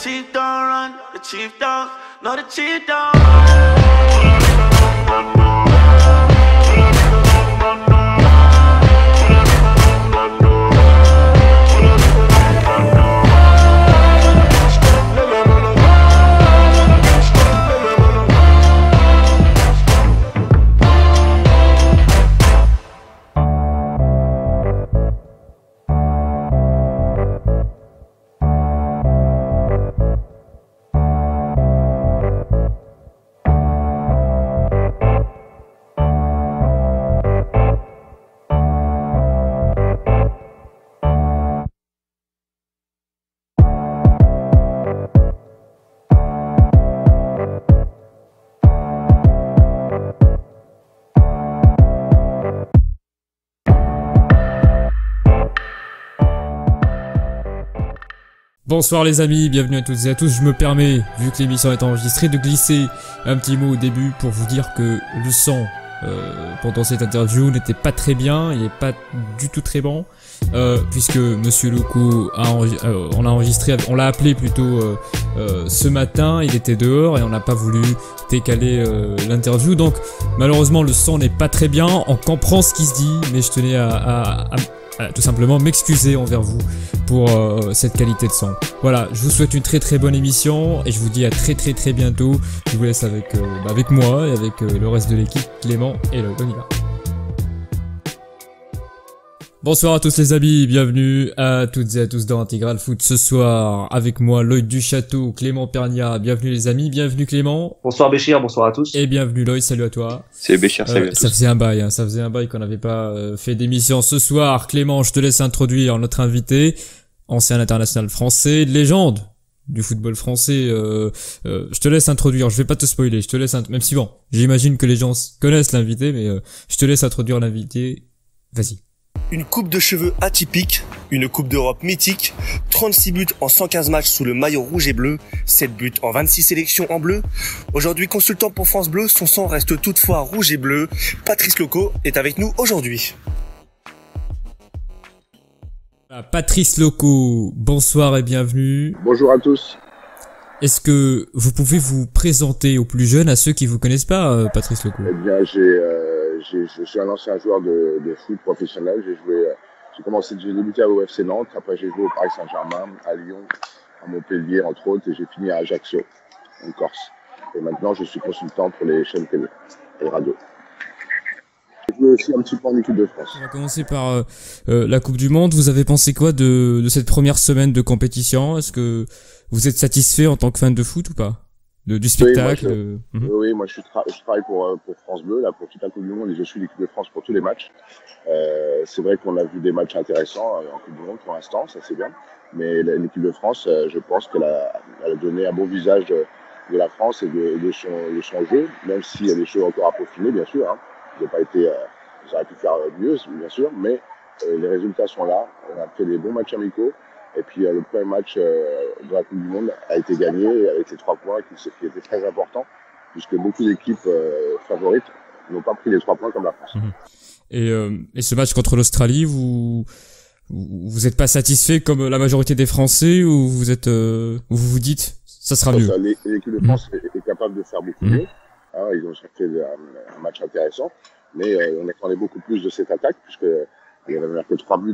chief don't run, the chief don't, no the chief don't. Bonsoir les amis, bienvenue à toutes et à tous. Je me permets, vu que l'émission est enregistrée, de glisser un petit mot au début pour vous dire que le son pendant cette interview n'était pas très bien, il n'est pas du tout très bon, puisque Monsieur Loco on l'a appelé plutôt ce matin, il était dehors et on n'a pas voulu décaler l'interview, donc malheureusement le son n'est pas très bien, on comprend ce qui se dit, mais je tenais à tout simplement m'excuser envers vous pour cette qualité de son. Voilà, je vous souhaite une très très bonne émission et je vous dis à très très très bientôt. Je vous laisse avec moi et avec le reste de l'équipe, Clément et Lloyd. On y va. Bonsoir à tous les amis, bienvenue à toutes et à tous dans Intégral Foot ce soir avec moi Lloyd Duchâteau, Clément Pernia. Bienvenue les amis, bienvenue Clément. Bonsoir Béchir, bonsoir à tous. Et bienvenue Lloyd, salut à toi. C'est Béchir, salut à tous. Ça faisait un bail qu'on n'avait pas fait d'émission ce soir. Clément, je te laisse introduire notre invité, ancien international français, légende du football français. Je te laisse introduire, je vais pas te spoiler, je te laisse même si bon, j'imagine que les gens connaissent l'invité, mais je te laisse introduire l'invité. Vas-y. Une coupe de cheveux atypique, une coupe d'Europe mythique, 36 buts en 115 matchs sous le maillot rouge et bleu, 7 buts en 26 sélections en bleu. Aujourd'hui consultant pour France Bleu, son sang reste toutefois rouge et bleu. Patrice Loco est avec nous aujourd'hui. Patrice Loco, bonsoir et bienvenue. Bonjour à tous. Est-ce que vous pouvez vous présenter aux plus jeunes, à ceux qui vous connaissent pas, Patrice Loco? Eh bien, je suis un ancien joueur de foot professionnel. J'ai débuté à l'OFC Nantes. Après, j'ai joué au Paris Saint-Germain, à Lyon, à Montpellier, entre autres, et j'ai fini à Ajaccio, en Corse. Et maintenant, je suis consultant pour les chaînes télé et radio. J'ai joué aussi un petit peu en équipe de France. On va commencer par la Coupe du Monde. Vous avez pensé quoi de cette première semaine de compétition? Est-ce que vous êtes satisfait en tant que fan de foot ou pas? Du spectacle? Oui, moi je travaille pour France Bleu, là, pour toute la Coupe du Monde, et je suis l'équipe de France pour tous les matchs. C'est vrai qu'on a vu des matchs intéressants en Coupe du Monde pour l'instant, ça c'est bien. Mais l'équipe de France, je pense qu'elle a donné un beau visage de la France et de son jeu, même s'il y a des choses encore à peaufiner, bien sûr. Hein. Ils auraient pu faire mieux, bien sûr, mais les résultats sont là. On a fait des bons matchs amicaux. Et puis le premier match de la Coupe du Monde a été gagné avec les 3 points qui étaient très importants, puisque beaucoup d'équipes favorites n'ont pas pris les 3 points comme la France. Et ce match contre l'Australie, vous êtes pas satisfait comme la majorité des Français, ou vous vous dites ça sera mieux? L'équipe de France est capable de faire beaucoup mieux. Hein, ils ont fait un match intéressant, mais on attendait beaucoup plus de cette attaque, puisque il y avait que 3 buts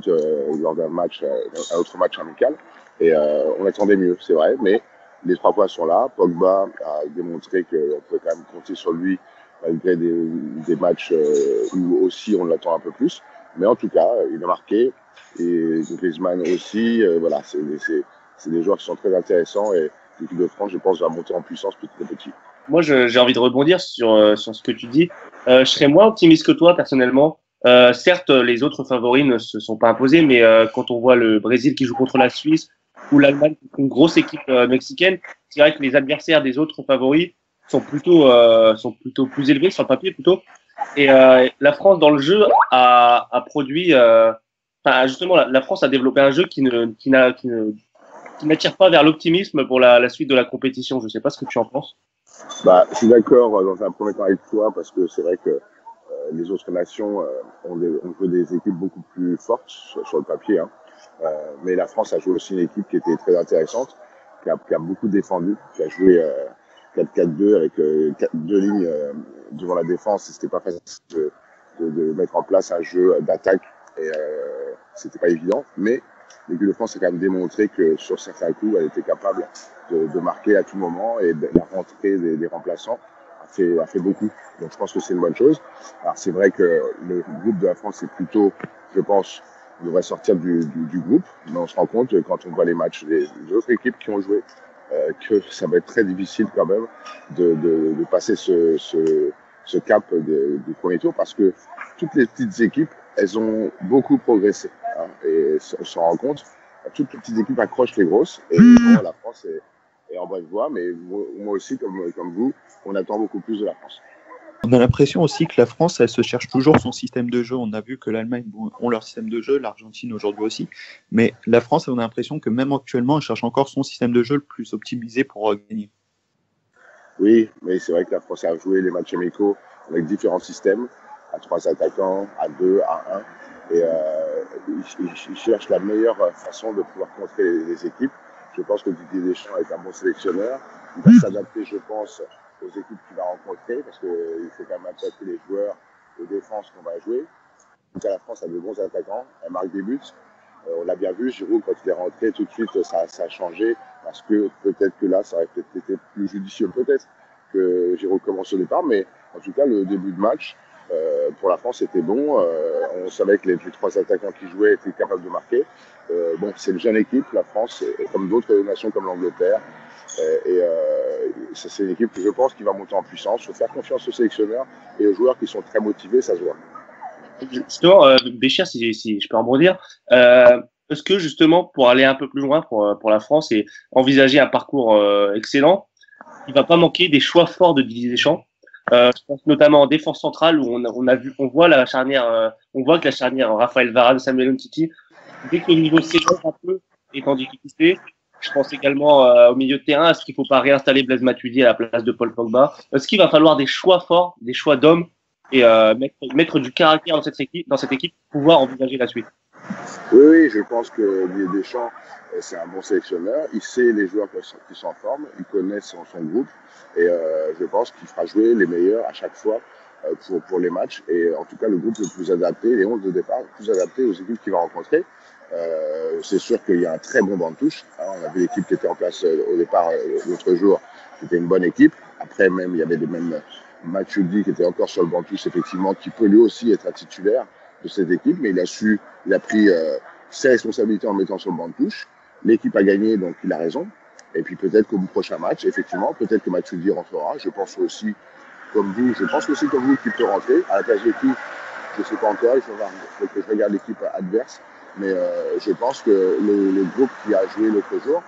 lors d'un autre match amical. Et on attendait mieux, c'est vrai. Mais les 3 points sont là. Pogba a démontré qu'on pouvait quand même compter sur lui malgré des matchs où aussi on l'attend un peu plus. Mais en tout cas, il a marqué. Et Griezmann aussi. Voilà, c'est des joueurs qui sont très intéressants. Et l'équipe de France, je pense, va monter en puissance petit à petit. Moi, j'ai envie de rebondir sur ce que tu dis. Je serais moins optimiste que toi, personnellement. Certes, les autres favoris ne se sont pas imposés, mais quand on voit le Brésil qui joue contre la Suisse ou l'Allemagne, une grosse équipe mexicaine, c'est vrai que les adversaires des autres favoris sont plutôt plus élevés sur le papier plutôt. Et la France dans le jeu a produit, justement, la France a développé un jeu qui n'attire pas vers l'optimisme pour la suite de la compétition. Je sais pas ce que tu en penses. Je suis d'accord dans un premier temps avec toi, parce que c'est vrai que les autres nations ont joué des équipes beaucoup plus fortes sur le papier, hein. Mais la France a joué aussi une équipe qui était très intéressante. qui a beaucoup défendu, qui a joué 4-4-2 avec deux lignes devant la défense. C'était pas facile de mettre en place un jeu d'attaque et c'était pas évident. Mais l'équipe de France a quand même démontré que sur certains coups, elle était capable de marquer à tout moment et la rentrée des remplaçants a fait beaucoup. Donc je pense que c'est une bonne chose. Alors c'est vrai que le groupe de la France est plutôt, je pense, on devrait sortir du groupe, mais on se rend compte quand on voit les matchs des autres équipes qui ont joué que ça va être très difficile quand même de passer ce cap du premier tour parce que toutes les petites équipes, elles ont beaucoup progressé. Hein, et on s'en rend compte. Toutes les petites équipes accrochent les grosses et bon, la France est en bonne voie, mais moi aussi, comme vous, on attend beaucoup plus de la France. On a l'impression aussi que la France, elle se cherche toujours son système de jeu. On a vu que l'Allemagne ont leur système de jeu, l'Argentine aujourd'hui aussi. Mais la France, on a l'impression que même actuellement, elle cherche encore son système de jeu le plus optimisé pour gagner. Oui, mais c'est vrai que la France a joué les matchs amicaux avec différents systèmes, à 3 attaquants, à 2, à 1. Et ils cherchent la meilleure façon de pouvoir contrer les équipes. Je pense que Didier Deschamps est un bon sélectionneur. Il va s'adapter, je pense, aux équipes qu'il va rencontrer, parce qu'il faut quand même adapter les joueurs de défense qu'on va jouer. En tout cas, la France a de bons attaquants, elle marque des buts. On l'a bien vu, Giroud, quand il est rentré, tout de suite, ça a changé, parce que peut-être que là, ça aurait peut-être été plus judicieux, peut-être, que Giroud commence au départ, mais en tout cas, le début de match, pour la France, était bon. On savait que les 3 attaquants qui jouaient étaient capables de marquer. Bon, c'est une jeune équipe, la France, comme d'autres nations comme l'Angleterre. C'est une équipe que je pense qui va monter en puissance. Il faut faire confiance aux sélectionneurs et aux joueurs qui sont très motivés, ça se voit. Justement, Béchir, si je peux rebondir, est-ce que justement, pour aller un peu plus loin pour la France et envisager un parcours excellent, il va pas manquer des choix forts de Didier Deschamps? Je pense notamment en défense centrale où on voit la charnière, on voit que la charnière Raphaël Varane, Samuel Umtiti, dès que le niveau s'élève un peu, est en difficulté. Je pense également au milieu de terrain, est-ce qu'il faut pas réinstaller Blaise Matuidi à la place de Paul Pogba? Est-ce qu'il va falloir des choix forts, des choix d'hommes et mettre du caractère dans cette équipe pour pouvoir envisager la suite? Oui, je pense que Didier Deschamps, c'est un bon sélectionneur. Il sait les joueurs qui sont en forme, il connaît son groupe et je pense qu'il fera jouer les meilleurs à chaque fois pour les matchs. Et en tout cas, le groupe le plus adapté, les 11 de départ, le plus adapté aux équipes qu'il va rencontrer. C'est sûr qu'il y a un très bon banc de touche. On a vu l'équipe qui était en place au départ l'autre jour, c'était une bonne équipe. Après, même, il y avait des mêmes Matuidi qui était encore sur le banc de touche, effectivement, qui peut lui aussi être un titulaire de cette équipe, mais il a pris ses responsabilités en le mettant sur le banc de touche. L'équipe a gagné, donc il a raison. Et puis peut-être qu'au prochain match, effectivement, peut-être que Matuidi rentrera. Je pense aussi comme vous qu'il peut rentrer. À la place de qui, je ne sais pas encore, il faut que je regarde l'équipe adverse. Mais je pense que le groupe qui a joué l'autre jour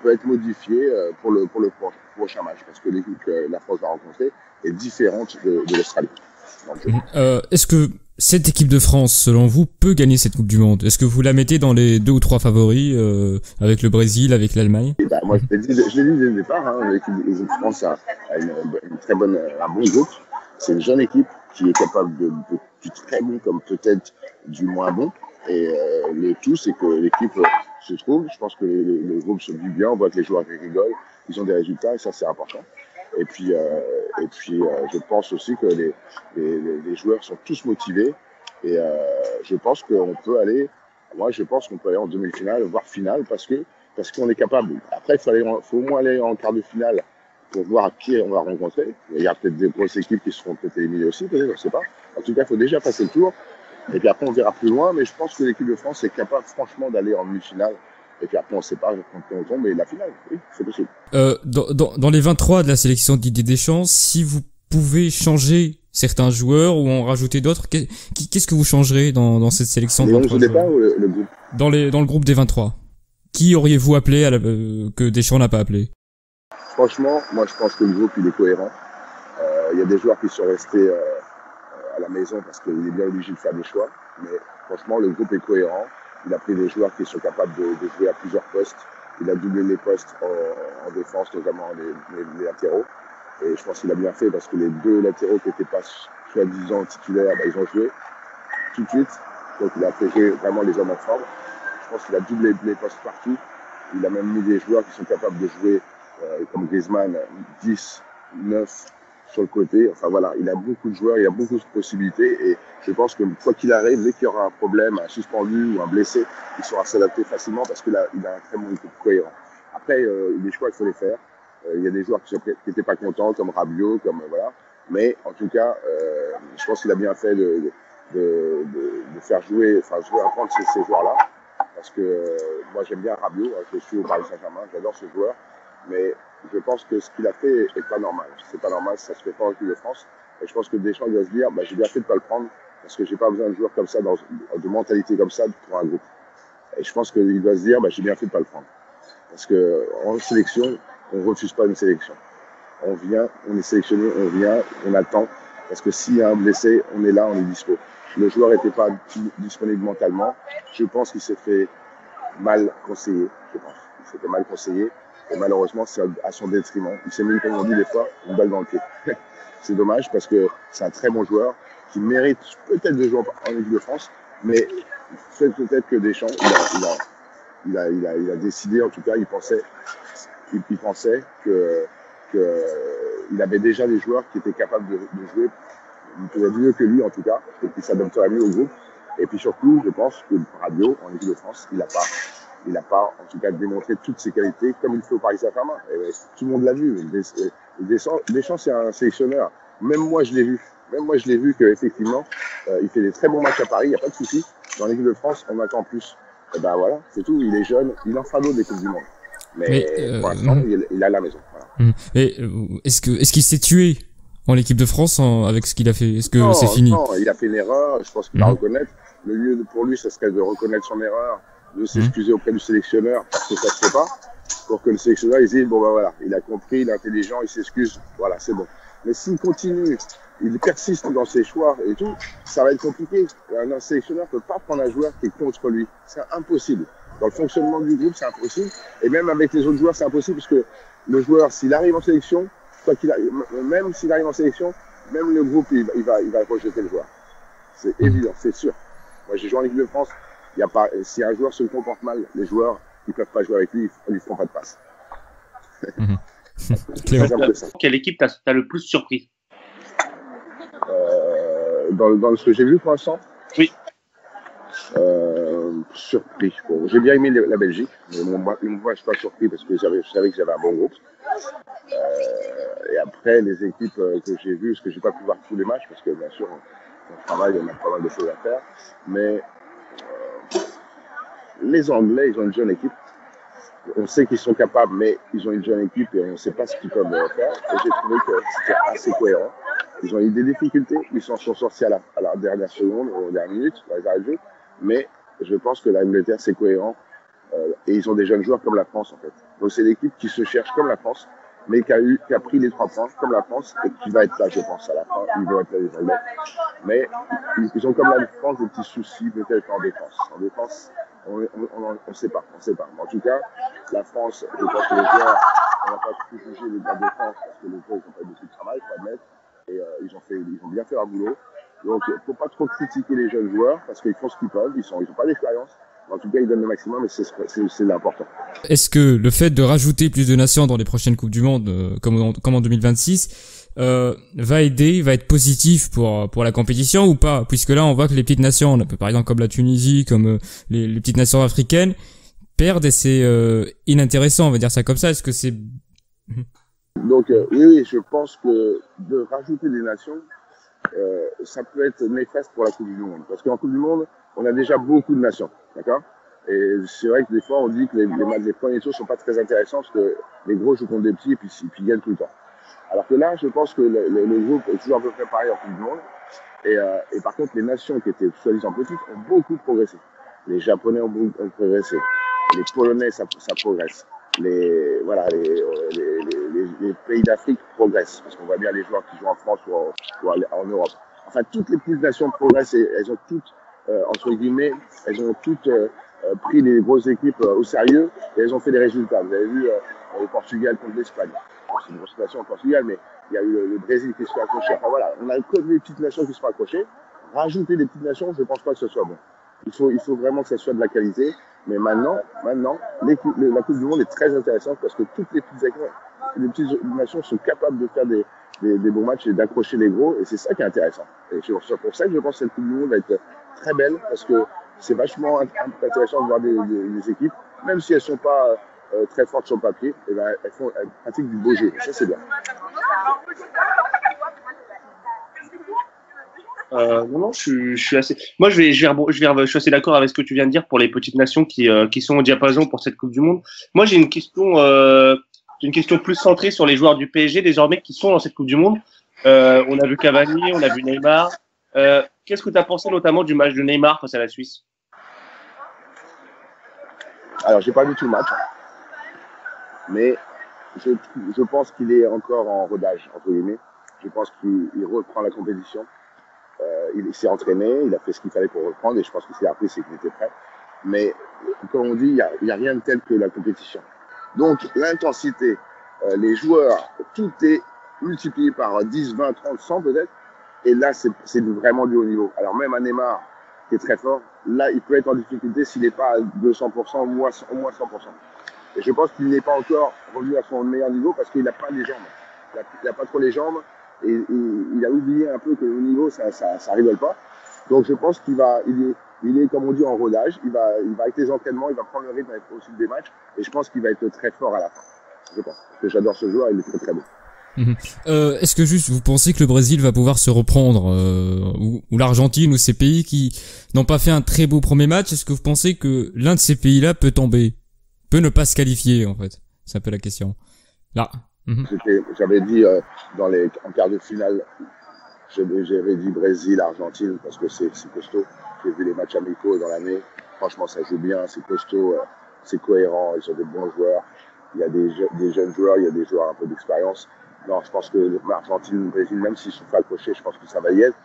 peut être modifié pour le prochain match, parce que l'équipe que la France va rencontrer est différente de l'Australie. Est-ce que cette équipe de France, selon vous, peut gagner cette Coupe du Monde? Est-ce que vous la mettez dans les 2 ou 3 favoris avec le Brésil, avec l'Allemagne? Moi, je l'ai dit dès le départ, l'équipe de France a un bon groupe. C'est une jeune équipe qui est capable du très bon comme peut-être du moins bon. Et le tout, c'est que l'équipe se trouve. Je pense que le groupe se vit bien. On voit que les joueurs rigolent. Ils ont des résultats et ça, c'est important. Et puis, je pense aussi que les joueurs sont tous motivés. Et je pense qu'on peut aller. Moi, je pense qu'on peut aller en demi-finale, voire finale, parce qu'on est capable. Après, il faut au moins aller en quart de finale pour voir qui on va rencontrer. Il y a peut-être des grosses équipes qui seront peut-être éliminées aussi, peut-être, je ne sais pas. En tout cas, il faut déjà passer le tour. Et puis après, on verra plus loin. Mais je pense que l'équipe de France est capable, franchement, d'aller en demi-finale. Et puis après, on ne sait pas quand on tombe, mais la finale, oui, c'est possible. Dans les 23 de la sélection de Didier Deschamps, si vous pouvez changer certains joueurs ou en rajouter d'autres, qu'est-ce que vous changerez dans cette sélection de 23 joueurs? Ou le groupe? Dans le groupe des 23. Qui auriez-vous appelé que Deschamps n'a pas appelé? Franchement, moi je pense que le groupe il est cohérent. Il y a des joueurs qui sont restés à la maison parce qu'il est bien obligé de faire des choix. Mais franchement, le groupe est cohérent. Il a pris des joueurs qui sont capables de jouer à plusieurs postes. Il a doublé les postes en défense, notamment les latéraux. Et je pense qu'il a bien fait parce que les 2 latéraux qui n'étaient pas soi-disant titulaires, ils ont joué tout de suite. Donc il a fait jouer vraiment les hommes en forme. Je pense qu'il a doublé les postes partout. Il a même mis des joueurs qui sont capables de jouer, comme Griezmann, 10, 9 sur le côté. Enfin voilà, il a beaucoup de joueurs, il a beaucoup de possibilités. Et je pense que quoi qu'il arrive, dès qu'il y aura un problème, un suspendu ou un blessé, il saura s'adapter facilement parce qu'il a un très bon équipe cohérent. Après, des choix, il faut les faire. Il y a des joueurs qui n'étaient pas contents, comme Rabiot, comme voilà. Mais en tout cas, je pense qu'il a bien fait de faire jouer, apprendre ces joueurs-là. Parce que moi, j'aime bien Rabiot, hein, je suis au Paris Saint-Germain, j'adore ce joueur. Mais je pense que ce qu'il a fait est pas normal. C'est pas normal, ça se fait pas en équipe de France. Et je pense que Deschamps doit se dire, j'ai bien fait de pas le prendre parce que j'ai pas besoin de joueurs comme ça, de mentalité comme ça pour un groupe. Et je pense qu'il doit se dire, j'ai bien fait de pas le prendre. Parce que en sélection, on refuse pas une sélection. On vient, on est sélectionné, on vient, on attend. Parce que s'il y a un blessé, on est là, on est dispo. Le joueur n'était pas disponible mentalement. Je pense qu'il s'est fait mal conseiller. Je pense. Il s'est fait mal conseiller. Et malheureusement, c'est à son détriment. Il s'est mis, comme on dit des fois, une balle dans le pied. C'est dommage parce que c'est un très bon joueur qui mérite peut-être de jouer en équipe de France. Mais peut-être que Deschamps, il a décidé, en tout cas, il pensait que il avait déjà des joueurs qui étaient capables de jouer peut-être mieux que lui, en tout cas, et qui s'adapteraient mieux au groupe. Et puis surtout, je pense que Rabiot, en équipe de France, il n'a pas, en tout cas, démontré toutes ses qualités comme il fait au Paris Saint-Germain. Tout le monde l'a vu. Deschamps, c'est un sélectionneur. Même moi, je l'ai vu qu'effectivement, il fait des très bons matchs à Paris, il n'y a pas de souci. Dans l'équipe de France, on attend plus. Et ben voilà, c'est tout. Il est jeune, il en fera d'autres des Coupes du Monde. Mais pour l'instant, il a la maison. Voilà. Et est-ce qu'il s'est tué en l'équipe de France avec ce qu'il a fait? Est-ce que c'est fini? Non, il a fait une erreur. Je pense qu'il va reconnaître. Le mieux pour lui, ça serait de reconnaître son erreur, de s'excuser auprès du sélectionneur parce que ça se fait pas. Pour que le sélectionneur il dise voilà, il a compris, il est intelligent, il s'excuse, voilà, c'est bon. Mais s'il continue, il persiste dans ses choix et tout, ça va être compliqué. Un sélectionneur peut pas prendre un joueur qui est contre lui, c'est impossible. Dans le fonctionnement du groupe, c'est impossible. Et même avec les autres joueurs, c'est impossible parce que le joueur, s'il arrive en sélection, même s'il arrive en sélection, même le groupe, il va rejeter le joueur. C'est évident, c'est sûr. Moi, j'ai joué en équipe de France. Si un joueur se comporte mal, les joueurs, ils peuvent pas jouer avec lui, ils lui feront pas de passe. Quelle équipe t'as le plus surpris? Dans ce que j'ai vu pour l'instant? Oui. Surpris. Bon, j'ai bien aimé la Belgique, mais moi, je suis pas surpris parce que je savais que j'avais un bon groupe. Et après, les équipes que j'ai vues, parce que j'ai pas pu voir tous les matchs, parce que bien sûr, on travaille, on a pas mal de choses à faire, mais les Anglais, ils ont une jeune équipe. On sait qu'ils sont capables, mais ils ont une jeune équipe et on ne sait pas ce qu'ils peuvent faire. Et j'ai trouvé que c'était assez cohérent. Ils ont eu des difficultés, ils s'en sont sortis à la dernière seconde, aux dernières minutes, dans les arrêts de jeu. Mais je pense que l'Angleterre, c'est cohérent. Et ils ont des jeunes joueurs comme la France, en fait. Donc c'est l'équipe qui se cherche comme la France, mais qui a pris les 3 points comme la France et qui va être là, je pense, à la fin. Ils vont être là, les Anglais. Mais ils ont comme la France des petits soucis, peut-être en défense. En défense, on sait pas. Mais en tout cas, la France, je pense que les joueurs, on n'a pas pu juger la défense parce que les joueurs, ils n'ont pas beaucoup de travail, il faut admettre. Et ils ont bien fait leur boulot. Donc, il ne faut pas trop critiquer les jeunes joueurs parce qu'ils font ce qu'ils peuvent. Ils n'ont pas d'expérience. En tout cas, ils donnent le maximum et c'est l'important. Est-ce que le fait de rajouter plus de nations dans les prochaines Coupes du Monde, comme en 2026, va être positif pour la compétition ou pas? Puisque là, on voit que les petites nations, par exemple comme la Tunisie, comme les petites nations africaines, perdent et c'est inintéressant, on va dire ça comme ça. Est-ce que c'est... Donc, oui, je pense que de rajouter des nations, ça peut être néfaste pour la Coupe du Monde. Parce qu'en Coupe du Monde, on a déjà beaucoup de nations, d'accord? Et c'est vrai que des fois, on dit que les premiers tours sont pas très intéressants parce que les gros jouent contre des petits et puis ils gagnent tout le temps. Alors que là, je pense que le groupe est toujours à peu près pareil en Coupe du Monde. Et par contre, les nations qui étaient soi-disant petites ont beaucoup progressé. Les Japonais ont progressé. Les Polonais, ça progresse. Les pays d'Afrique progressent. Parce qu'on voit bien les joueurs qui jouent en France ou en Europe. Enfin, toutes les petites nations progressent et elles ont toutes, entre guillemets, pris les grosses équipes au sérieux et elles ont fait des résultats. Vous avez vu le Portugal contre l'Espagne. C'est une grosse nation au Portugal, mais il y a eu le Brésil qui se fait accrocher. Enfin voilà, on a que des petites nations qui se font accrocher. Rajouter des petites nations, je ne pense pas que ce soit bon. Il faut vraiment que ça soit de la qualité. Mais maintenant, la Coupe du Monde est très intéressante parce que toutes les petites nations sont capables de faire des bons matchs et d'accrocher les gros, et c'est ça qui est intéressant. Et c'est pour ça que je pense que cette Coupe du Monde va être très belle, parce que c'est vachement intéressant de voir des équipes, même si elles sont pas très fortes sur le papier, et ben elles pratiquent du beau jeu. Ça, c'est bien. Non, je suis assez. Moi, je suis assez d'accord avec ce que tu viens de dire pour les petites nations qui sont au diapason pour cette Coupe du Monde. Moi, j'ai une question plus centrée sur les joueurs du PSG désormais qui sont dans cette Coupe du Monde. On a vu Cavani, on a vu Neymar. Qu'est-ce que tu as pensé notamment du match de Neymar face à la Suisse? Alors, j'ai pas vu tout le match, mais je pense qu'il est encore en rodage, entre guillemets. Je pense qu'il reprend la compétition. Il s'est entraîné, il a fait ce qu'il fallait pour reprendre, et je pense que ce qu'il a appris, c'est qu'il était prêt. Mais comme on dit, il y a rien de tel que la compétition. Donc l'intensité, les joueurs, tout est multiplié par 10, 20, 30, 100 peut-être. Et là, c'est vraiment du haut niveau. Alors même un Neymar qui est très fort, là, il peut être en difficulté s'il n'est pas à 200%, au moins 100%. Et je pense qu'il n'est pas encore revenu à son meilleur niveau parce qu'il n'a pas les jambes. Il n'a pas trop les jambes. Et il a oublié un peu que au niveau, ça rigole pas. Donc je pense il est, comme on dit, en rodage. Il va avec les entraînements, il va prendre le rythme au fil des matchs. Et je pense qu'il va être très fort à la fin. Je pense. Parce que j'adore ce joueur, il est très très beau. Est-ce que juste vous pensez que le Brésil va pouvoir se reprendre, ou l'Argentine, ou ces pays qui n'ont pas fait un très beau premier match? Est-ce que vous pensez que l'un de ces pays-là peut tomber, peut ne pas se qualifier en fait? C'est un peu la question. Là. J'avais dit en quart de finale, j'avais dit Brésil, Argentine, parce que c'est costaud. J'ai vu les matchs amicaux dans l'année. Franchement, ça joue bien, c'est costaud, c'est cohérent, ils sont des bons joueurs. Il y a des jeunes joueurs, il y a des joueurs un peu d'expérience. Non, je pense que l'Argentine, le Brésil, même s'ils sont pas accrochés, je pense que ça va y être.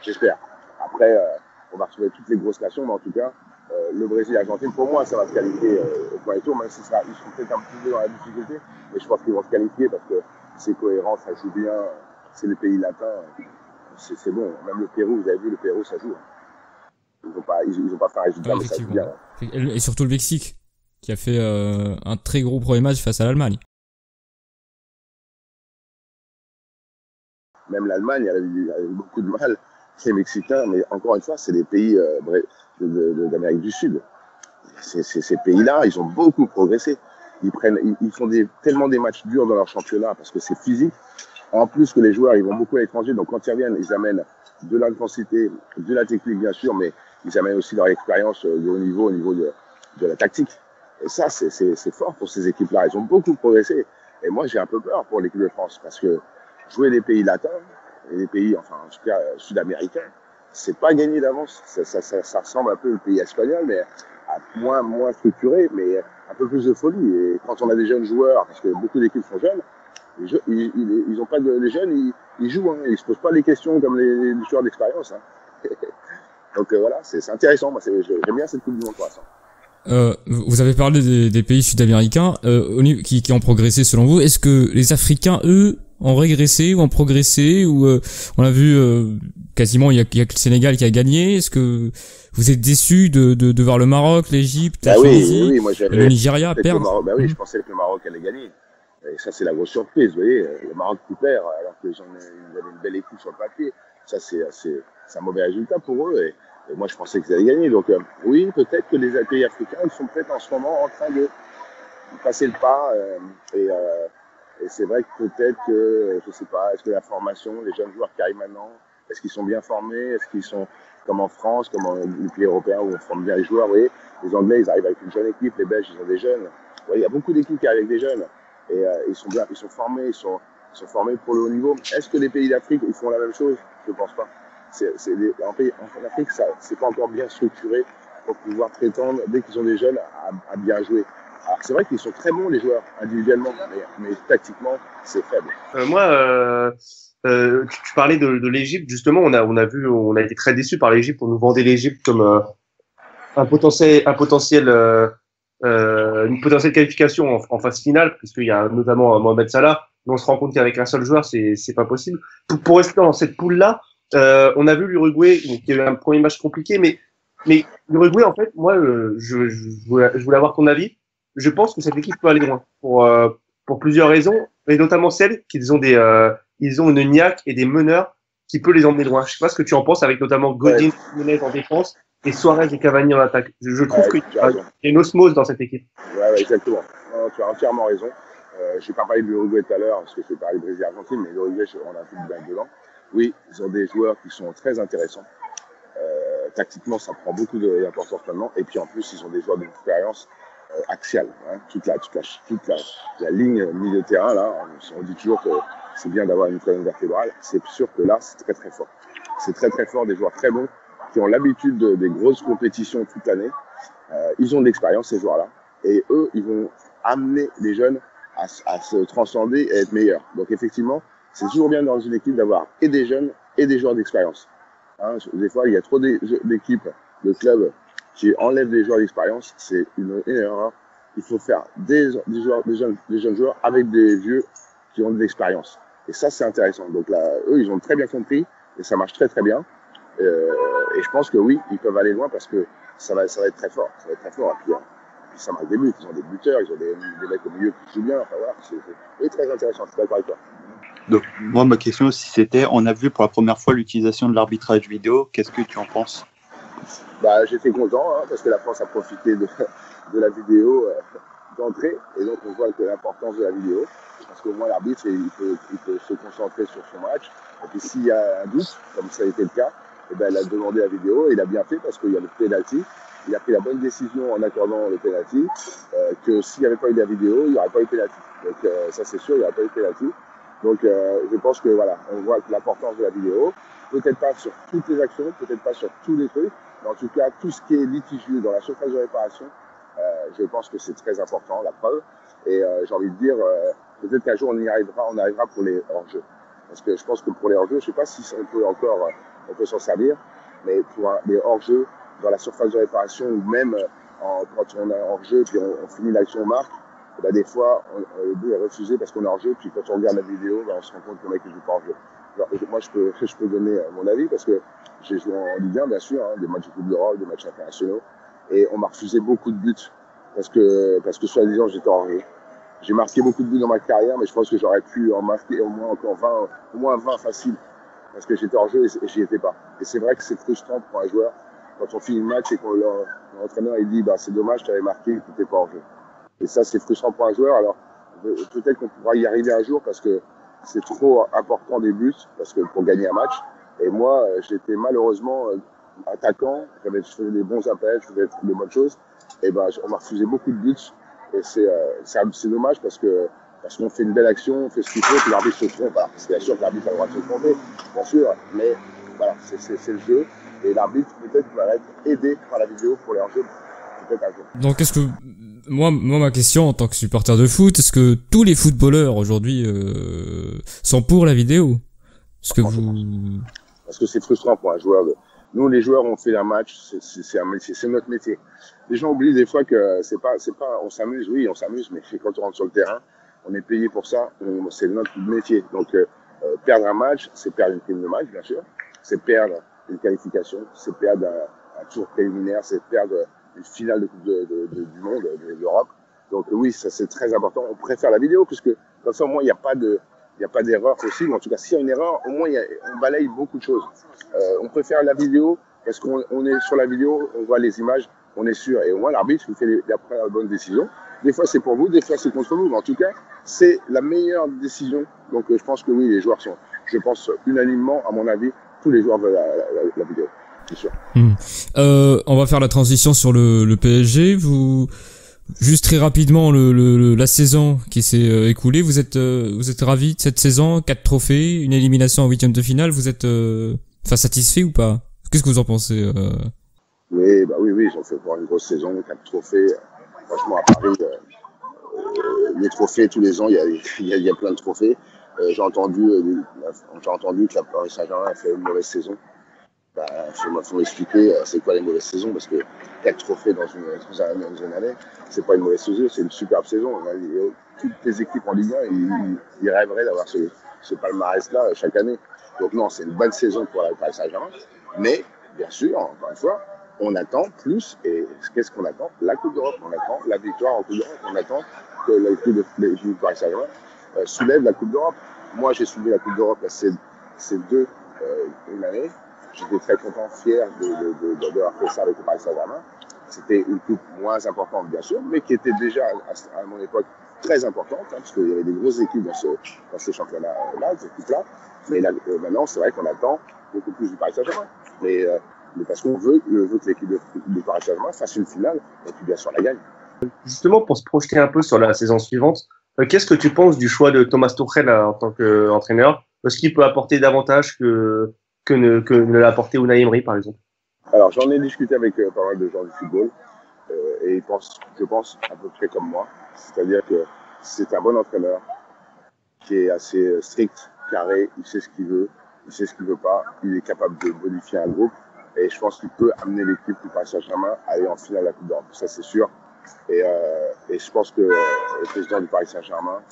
J'espère. Après, on va retrouver toutes les grosses nations, mais en tout cas, le Brésil et l'Argentine, pour moi, ça va se qualifier au premier tour, même si ils sont peut-être un petit peu dans la difficulté. Mais je pense qu'ils vont se qualifier parce que c'est cohérent, ça joue bien, c'est le pays latin, c'est bon. Même le Pérou, vous avez vu, le Pérou, ça joue. Ils ont pas fait un résultat, mais ça joue bien. Et surtout le Mexique, qui a fait un très gros premier match face à l'Allemagne. Même l'Allemagne, elle a eu beaucoup de mal, les Mexicains, mais encore une fois, c'est des pays d'Amérique du Sud. Ces pays-là, ils ont beaucoup progressé. Ils font tellement des matchs durs dans leur championnat parce que c'est physique. En plus que les joueurs, ils vont beaucoup à l'étranger, donc quand ils reviennent, ils amènent de l'intensité, de la technique bien sûr, mais ils amènent aussi leur expérience de haut niveau, au niveau de la tactique. Et ça, c'est fort pour ces équipes-là. Ils ont beaucoup progressé. Et moi, j'ai un peu peur pour l'équipe de France parce que jouer les pays latins, et les pays, enfin en tout cas sud-américains, c'est pas gagné d'avance. Ça ressemble un peu au pays espagnol, mais moins structuré, mais un peu plus de folie. Et quand on a des jeunes joueurs, parce que beaucoup d'équipes sont jeunes, ils ont pas les jeunes, ils jouent, hein, ils se posent pas les questions comme les joueurs d'expérience. Hein. Donc voilà, c'est intéressant. Moi, j'aime bien cette Coupe du Monde pour l'instant. Vous avez parlé des pays sud-américains qui ont progressé selon vous. Est-ce que les Africains, eux, ont régressé ou ont progressé, ou on a vu quasiment il y a que le Sénégal qui a gagné? Est-ce que vous êtes déçus de voir le Maroc, l'Égypte, la Tunisie, oui, moi, le Nigeria perdre? Oui, je pensais que le Maroc allait gagner. Et ça, c'est la grosse surprise, vous voyez. Le Maroc qui perd alors qu'ils avaient une belle équipe sur le papier. Ça, c'est un mauvais résultat pour eux. Et moi, je pensais qu'ils allaient gagner. Donc, oui, peut-être que les pays africains, ils sont peut-être en ce moment en train de passer le pas. Et c'est vrai que peut-être que, je sais pas, est-ce que la formation, les jeunes joueurs qui arrivent maintenant, est-ce qu'ils sont bien formés? Est-ce qu'ils sont comme en France, comme les pays européens où on forme bien les joueurs? Vous voyez, les Anglais, ils arrivent avec une jeune équipe. Les Belges, ils ont des jeunes. Vous voyez, il y a beaucoup d'équipes qui arrivent avec des jeunes. Et ils sont bien, ils sont formés, ils sont formés pour le haut niveau. Est-ce que les pays d'Afrique, ils font la même chose? Je ne pense pas. En Afrique, ça, c'est pas encore bien structuré pour pouvoir prétendre, dès qu'ils ont des jeunes, à bien jouer. Alors c'est vrai qu'ils sont très bons les joueurs individuellement, mais tactiquement c'est faible. Tu parlais de l'Égypte, justement, on a été très déçus par l'Égypte. On nous vendait l'Égypte comme une potentielle qualification en phase finale, puisqu'il y a notamment Mohamed Salah. Mais on se rend compte qu'avec un seul joueur, c'est pas possible. Pour rester dans cette poule-là, on a vu l'Uruguay qui a eu un premier match compliqué, mais Mais l'Uruguay, en fait, moi, je voulais avoir ton avis. Je pense que cette équipe peut aller loin pour plusieurs raisons, et notamment celle qu'ils ont ils ont une niaque et des meneurs qui peut les emmener loin. Je sais pas ce que tu en penses, avec notamment Godin, Jiménez en défense et Suarez et Cavani en attaque. Je trouve qu'il y a une osmose dans cette équipe. Ouais, exactement. Non, tu as entièrement raison. Je n'ai pas parlé de l'Uruguay tout à l'heure, parce que je vais parler de Brésil et Argentine, mais l'Uruguay, on a un peu de bain dedans. Oui, ils ont des joueurs qui sont très intéressants. Tactiquement, ça prend beaucoup d'importance maintenant. Et puis en plus, ils ont des joueurs d'expérience axiale. Hein. Toute la ligne milieu de terrain, là, on dit toujours que c'est bien d'avoir une colonne vertébrale. C'est sûr que là, c'est très très fort. C'est très très fort, des joueurs très bons qui ont l'habitude des grosses compétitions toute l'année. Ils ont de l'expérience, ces joueurs-là. Et eux, ils vont amener les jeunes à se transcender et être meilleurs. Donc effectivement, c'est toujours bien dans une équipe d'avoir et des jeunes et des joueurs d'expérience. Hein, des fois, il y a trop d'équipes, de clubs qui enlèvent des joueurs d'expérience. C'est une erreur. Il faut faire des jeunes joueurs avec des vieux qui ont de l'expérience. Et ça, c'est intéressant. Donc là, eux, ils ont très bien compris et ça marche très très bien. Et je pense que oui, ils peuvent aller loin parce que ça va être très fort. Ça va être très fort. Et puis ça marque des buts. Ils ont des buteurs, ils ont des mecs au milieu qui jouent bien. Enfin voilà, c'est très intéressant. Je suis d'accord avec toi. Donc, moi, ma question, si c'était, on a vu pour la première fois l'utilisation de l'arbitrage vidéo. Qu'est-ce que tu en penses? J'étais content parce que la France a profité de la vidéo d'entrée. Et donc, on voit que l'importance de la vidéo. Parce qu'au moins, l'arbitre, il peut se concentrer sur son match. Et puis, s'il y a un doute, comme ça a été le cas, il a demandé la vidéo. Et il a bien fait parce qu'il y a le penalty. Il a pris la bonne décision en accordant le penalty. Que s'il n'y avait pas eu la vidéo, il n'y aurait pas eu penalty. Donc, ça, c'est sûr, il n'y aurait pas eu penalty. Donc, je pense que voilà, on voit l'importance de la vidéo. Peut-être pas sur toutes les actions, peut-être pas sur tous les trucs, mais en tout cas, tout ce qui est litigieux dans la surface de réparation, je pense que c'est très important, la preuve. Et j'ai envie de dire, peut-être qu'un jour on arrivera pour les hors-jeux. Parce que je pense que pour les hors-jeux, je ne sais pas si on peut s'en servir, mais pour les hors-jeux dans la surface de réparation, ou même quand on est hors-jeu, puis on finit l'action, on marque, des fois, le but est refusé parce qu'on est hors-jeu, puis quand on regarde la vidéo, on se rend compte que le mec ne joue pas hors-jeu. Alors, moi, je peux donner mon avis parce que j'ai joué en Ligue 1, bien sûr, des matchs de Coupe d'Europe, des matchs internationaux, et on m'a refusé beaucoup de buts parce que soi-disant, j'étais hors-jeu. J'ai marqué beaucoup de buts dans ma carrière, mais je pense que j'aurais pu en marquer au moins encore 20, au moins 20 facile, parce que j'étais hors-jeu et j'y étais pas. Et c'est vrai que c'est frustrant pour un joueur quand on finit le match et que l'entraîneur il dit c'est dommage, tu avais marqué, tu n'étais pas hors-jeu. Et ça, c'est frustrant pour un joueur. Alors, peut-être qu'on pourra y arriver un jour parce que c'est trop important des buts, parce que pour gagner un match. Et moi, j'étais malheureusement attaquant, je faisais des bons appels, je faisais de bonnes choses. Et on m'a refusé beaucoup de buts. Et c'est dommage parce qu'on fait une belle action, on fait ce qu'il faut, puis l'arbitre se trompe. Voilà. C'est bien sûr que l'arbitre a le droit de se tromper, bien sûr, mais voilà, c'est le jeu. Et l'arbitre, peut-être, va être aidé par la vidéo pour les hors-jeux. Donc est-ce que moi ma question en tant que supporter de foot, est-ce que tous les footballeurs aujourd'hui sont pour la vidéo? Parce que c'est frustrant pour un joueur. Nous les joueurs on fait un match, c'est un métier, c'est notre métier. Les gens oublient des fois que c'est pas on s'amuse, oui on s'amuse, mais quand on rentre sur le terrain, on est payé pour ça, c'est notre métier. Donc perdre un match, c'est perdre une prime de match bien sûr, c'est perdre une qualification, c'est perdre un tour préliminaire, c'est perdre une finale de Coupe du Monde, de l'Europe. Donc oui, ça c'est très important. On préfère la vidéo puisque comme ça au moins il n'y a pas d'erreur possible. En tout cas, s'il y a une erreur, au moins on balaye beaucoup de choses. On préfère la vidéo parce qu'on est sur la vidéo, on voit les images, on est sûr. Et au moins l'arbitre il fait la bonne décision. Des fois c'est pour vous, des fois c'est contre vous. Mais en tout cas, c'est la meilleure décision. Donc je pense que oui, les joueurs sont, je pense unanimement, à mon avis, tous les joueurs veulent la vidéo. C'est sûr. On va faire la transition sur le PSG. Juste très rapidement, la saison qui s'est écoulée, vous êtes ravis de cette saison, 4 trophées, une élimination en 8e de finale, vous êtes satisfait ou pas? Qu'est-ce que vous en pensez Oui, ils ont fait pour une grosse saison, 4 trophées. Franchement, à Paris, les trophées tous les ans, il y a plein de trophées. J'ai entendu que la Paris Saint-Germain a fait une mauvaise saison. Faut m'expliquer c'est quoi les mauvaises saisons, parce que 4 trophées dans une année, c'est pas une mauvaise saison, c'est une superbe saison. Toutes les équipes en Ligue 1, ils rêveraient d'avoir ce palmarès-là chaque année. Donc non, c'est une bonne saison pour la Paris Saint-Germain. Mais, bien sûr, encore une fois, on attend plus, et qu'est-ce qu'on attend? La Coupe d'Europe, on attend la victoire en Coupe d'Europe, on attend que l'équipe de Paris Saint-Germain soulève la Coupe d'Europe. Moi, j'ai soulevé la Coupe d'Europe ces une année. J'étais très content, fier d'avoir fait ça avec le Paris Saint-Germain. C'était une coupe moins importante, bien sûr, mais qui était déjà, à mon époque, très importante, hein, parce qu'il y avait des grosses équipes dans ces championnats-là, ces équipes-là. Mais là, maintenant, c'est vrai qu'on attend beaucoup plus du Paris Saint-Germain. Mais parce qu'on veut que l'équipe de Paris Saint-Germain fasse une finale, et puis bien sûr la gagne. Justement, pour se projeter un peu sur la saison suivante, qu'est-ce que tu penses du choix de Thomas Tuchel en tant qu'entraîneur? Est-ce qu'il peut apporter davantage que ne l'a apporté Unai Emery, par exemple? Alors, j'en ai discuté avec pas mal de gens du football, et je pense à peu près comme moi. C'est-à-dire que c'est un bon entraîneur qui est assez strict, carré, il sait ce qu'il veut, il sait ce qu'il veut pas, il est capable de modifier un groupe, et je pense qu'il peut amener l'équipe du Paris Saint-Germain à aller en finale de la Coupe d'Europe. Ça, c'est sûr. Et je pense que le président du Paris Saint-Germain,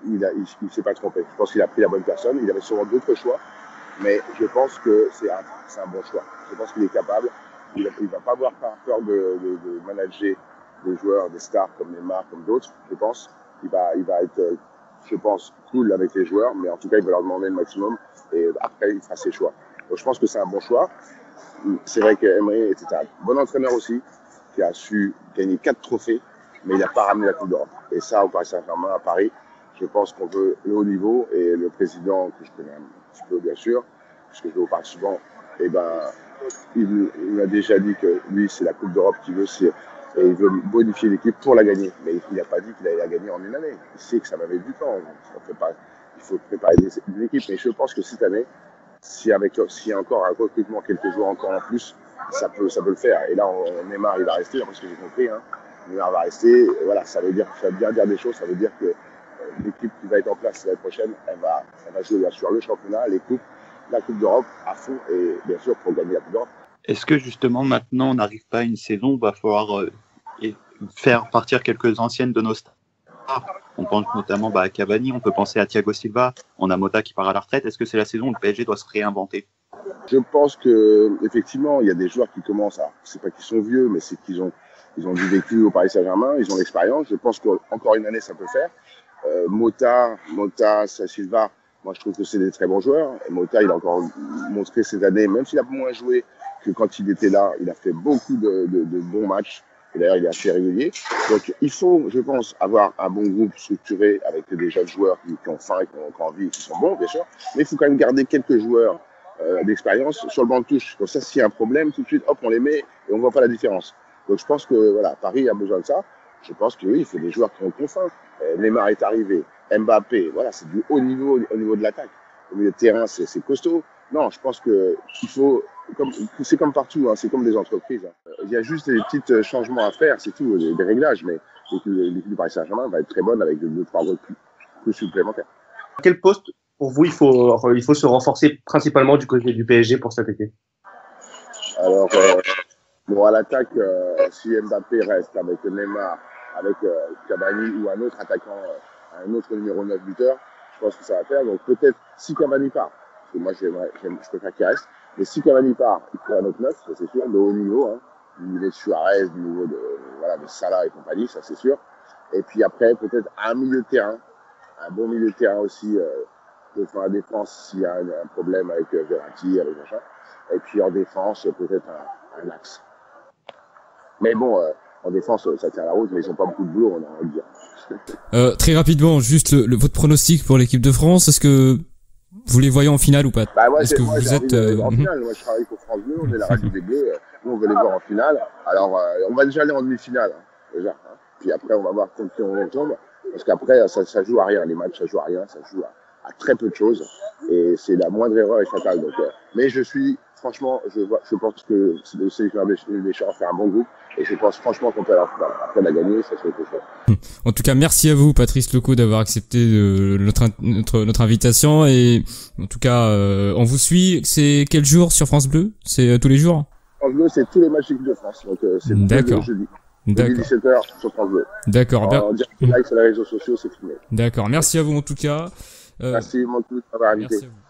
il s'est pas trompé. Je pense qu'il a pris la bonne personne. Il avait sûrement d'autres choix, mais je pense que c'est un bon choix. Je pense qu'il est capable. Il va pas avoir peur de manager des joueurs, des stars comme Neymar, comme d'autres. Je pense il va être, je pense, cool avec les joueurs, mais en tout cas, il va leur demander le maximum. Et après, il fera ses choix. Donc, je pense que c'est un bon choix. C'est vrai qu'Emery était un bon entraîneur aussi, qui a su gagner 4 trophées, mais il n'a pas ramené la Coupe d'Europe. Et ça, au Paris Saint-Germain, à Paris, je pense qu'on veut le haut niveau, et le président, que je connais un petit peu bien sûr, parce que je vais au Paris souvent, eh ben, il m'a déjà dit que lui, c'est la Coupe d'Europe qu'il veut, et il veut modifier l'équipe pour la gagner. Mais il n'a pas dit qu'il allait la gagner en une année. Il sait que ça va mettre du temps. Il faut préparer l'équipe. Mais je pense que cette année, s'il y a encore un recrutement, quelques joueurs encore en plus, ça peut le faire. Et là, Neymar, il va rester, parce que j'ai compris, hein. Neymar va rester. Voilà, ça veut bien dire des choses. Ça veut dire que l'équipe qui va être en place l'année prochaine, elle va jouer bien sûr le championnat, les coupes, la Coupe d'Europe à fond, et bien sûr pour gagner la Coupe d'Europe. Est-ce que justement maintenant on n'arrive pas à une saison où il va falloir faire partir quelques anciennes de nos stars? On pense notamment à Cavani, on peut penser à Thiago Silva, on a Mota qui part à la retraite. Est-ce que c'est la saison où le PSG doit se réinventer? Je pense que effectivement il y a des joueurs qui commencent à, c'est pas qu'ils sont vieux, mais c'est qu'ils ont du vécu au Paris Saint-Germain, ils ont l'expérience. Je pense qu'encore une année ça peut faire. Mota, Silva, moi je trouve que c'est des très bons joueurs. Et Mota, il a encore montré cette année, même s'il a moins joué que quand il était là, il a fait beaucoup de bons matchs. Et d'ailleurs, il est assez régulier. Donc, il faut, je pense, avoir un bon groupe structuré avec des jeunes joueurs qui ont faim, qui ont envie, qui sont bons, bien sûr. Mais il faut quand même garder quelques joueurs d'expérience sur le banc de touche. Comme ça, s'il y a un problème, tout de suite, hop, on les met et on ne voit pas la différence. Donc, je pense que voilà, Paris a besoin de ça. Je pense que oui, il faut des joueurs qui ont faim. Neymar est arrivé, Mbappé, voilà, c'est du haut niveau au niveau de l'attaque. Au milieu de terrain, c'est costaud. Non, je pense que il faut, c'est comme partout, hein, c'est comme des entreprises. Hein. Il y a juste des petits changements à faire, c'est tout, des réglages, mais l'équipe du Paris Saint-Germain va être très bonne avec 2-3 joueurs plus supplémentaires. À quel poste, pour vous, il faut se renforcer principalement du côté du PSG pour cet été? Alors, à l'attaque, si Mbappé reste avec Neymar, avec Cavani ou un autre attaquant, un autre numéro 9 buteur, je pense que ça va faire. Donc peut-être si Cavani part, parce que moi je préfère qu'il reste, mais si Cavani part, il faut un autre 9, ça c'est sûr, de haut niveau, hein, du niveau de Suarez, du niveau de Salah et compagnie, ça c'est sûr. Et puis après, peut-être un milieu de terrain, un bon milieu de terrain aussi, pour faire la défense s'il y a un problème avec Verratti, avec machin. Et puis en défense, peut-être un axe. Mais bon, en défense, ça tient la route, mais ils n'ont pas beaucoup de boulot, on a envie de dire. Très rapidement, juste votre pronostic pour l'équipe de France, est-ce que vous les voyez en finale ou pas? Est-ce que vous êtes en finale? Moi, je travaille pour France Bleu, on est la radio des Bleus, nous on veut les voir en finale. Alors, on va déjà aller en demi-finale, hein, déjà. Hein. Puis après, on va voir contre qui on tombe, parce qu'après, ça joue à rien, les matchs, ça joue à rien, ça joue à très peu de choses, et c'est la moindre erreur est fatale. Donc, mais franchement, je pense que le sélectionneur Deschamps fait un bon groupe, et je pense franchement qu'on peut aller en finale. Après la gagner, ça serait quelque chose. En tout cas, merci à vous, Patrice Lecaux, d'avoir accepté notre invitation, et en tout cas, on vous suit. C'est quel jour sur France Bleu? C'est tous les jours? France Bleu, c'est tous les matchs d'équipe de France, donc c'est le jeudi. D'accord. 17h sur France Bleu. D'accord. En direct live sur les réseaux sociaux, c'est filmé. D'accord. Merci à vous en tout cas. Merci beaucoup d'avoir invité. Merci à vous.